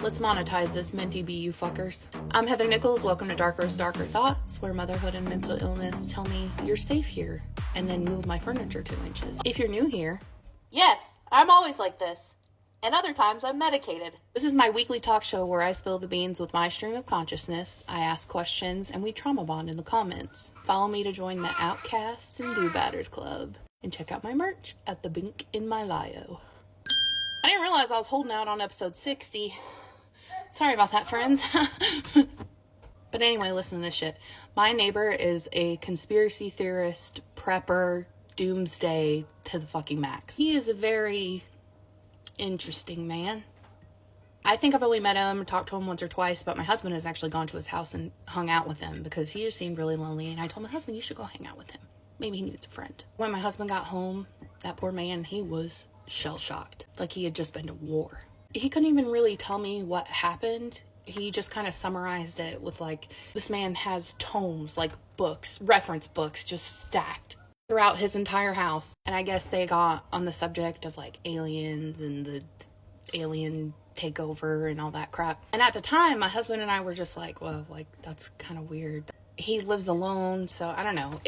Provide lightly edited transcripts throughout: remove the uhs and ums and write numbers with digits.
Let's monetize this minty bee, you fuckers. I'm Heather Nichols. Welcome to Darker's Darker Thoughts, where motherhood and mental illness tell me you're safe here, and then move my furniture 2 inches. If you're new here, yes, I'm always like this. And other times I'm medicated. This is my weekly talk show where I spill the beans with my stream of consciousness. I ask questions and we trauma bond in the comments. Follow me to join the Outcasts and Do-Batters Club. And check out my merch at the link in my bio. I didn't realize I was holding out on episode 60. Sorry about that, friends. But anyway, listen to this shit. My neighbor is a conspiracy theorist, prepper, doomsday to the fucking max. He is a very interesting man. I think I've only met him, talked to him once or twice, but my husband has actually gone to his house and hung out with him because he just seemed really lonely. And I told my husband, you should go hang out with him. Maybe he needs a friend. When my husband got home, that poor man, he was shell-shocked. Like he had just been to war. He couldn't even really tell me what happened. He just kind of summarized it with like, this man has tomes, like books, reference books, just stacked throughout his entire house. And I guess they got on the subject of like aliens and the alien takeover and all that crap. And at the time, my husband and I were just like, well, like that's kind of weird. He lives alone, so I don't know.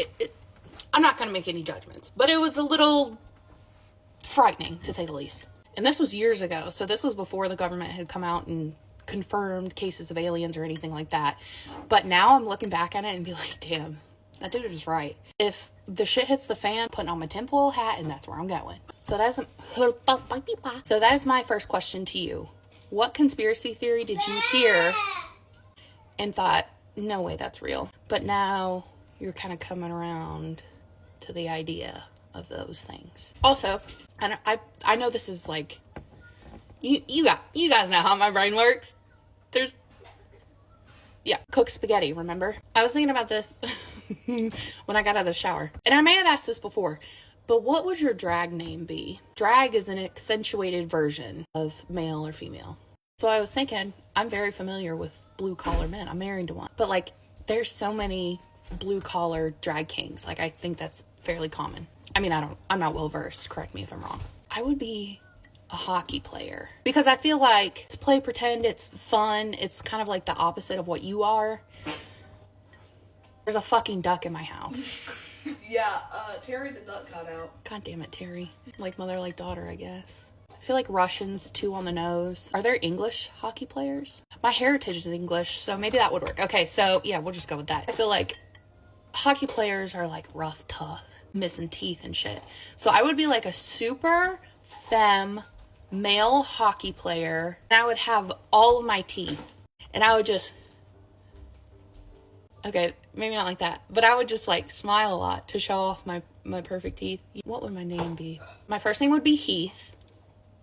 I'm not going to make any judgments, but it was a little frightening to say the least. And this was years ago. So this was before the government had come out and confirmed cases of aliens or anything like that. But now I'm looking back at it and be like, damn, that dude is right. If the shit hits the fan, putting on my tinfoil hat, and that's where I'm going. So that is my first question to you. What conspiracy theory did you hear and thought, no way that's real? But now you're kind of coming around to the idea of those things. Also, I know this is like, you guys know how my brain works. Cook spaghetti, remember? I was thinking about this when I got out of the shower. And I may have asked this before, but what would your drag name be? Drag is an accentuated version of male or female. So I was thinking, I'm very familiar with blue collar men. I'm married to one. But like, there's so many blue collar drag kings. Like, I think that's fairly common. I mean, I'm not well versed. Correct me if I'm wrong. I would be a hockey player because I feel like it's play pretend, it's fun, it's kind of like the opposite of what you are. There's a fucking duck in my house. Yeah, Terry the duck got out. God damn it, Terry. Like mother, like daughter, I guess. I feel like Russians, 2 on the nose. Are there English hockey players? My heritage is English, so maybe that would work. Okay, so yeah, we'll just go with that. I feel like hockey players are like rough, tough, missing teeth and shit. So I would be like a super femme male hockey player, and I would have all of my teeth, and I would just, okay, maybe not like that, but I would just like smile a lot to show off my perfect teeth. What would my name be? My first name would be Heath.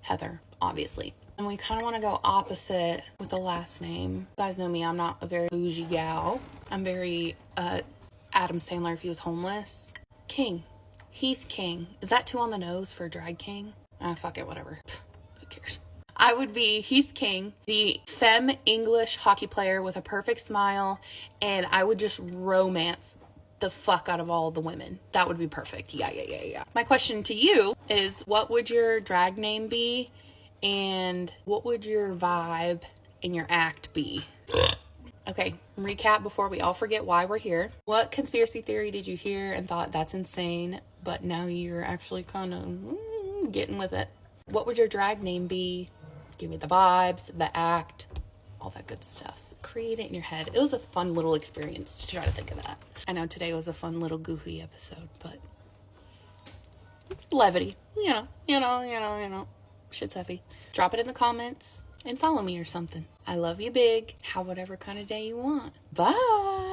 Heather, obviously. And we kind of want to go opposite with the last name. You guys know me, I'm not a very bougie gal. I'm very Adam Sandler if he was homeless. King. Heath King. Is that 2 on the nose for drag king? Fuck it, whatever. Who cares? I would be Heath King, the femme English hockey player with a perfect smile, and I would just romance the fuck out of all the women. That would be perfect. Yeah. My question to you is, what would your drag name be, and what would your vibe and your act be? Okay, recap before we all forget why we're here. What conspiracy theory did you hear and thought that's insane, but now you're actually kind of getting with it? What would your drag name be? Give me the vibes, the act, all that good stuff. Create it in your head. It was a fun little experience to try to think of that. I know today was a fun little goofy episode, but levity, you know, shit's heavy. Drop it in the comments and follow me or something. I love you big. Have whatever kind of day you want. Bye.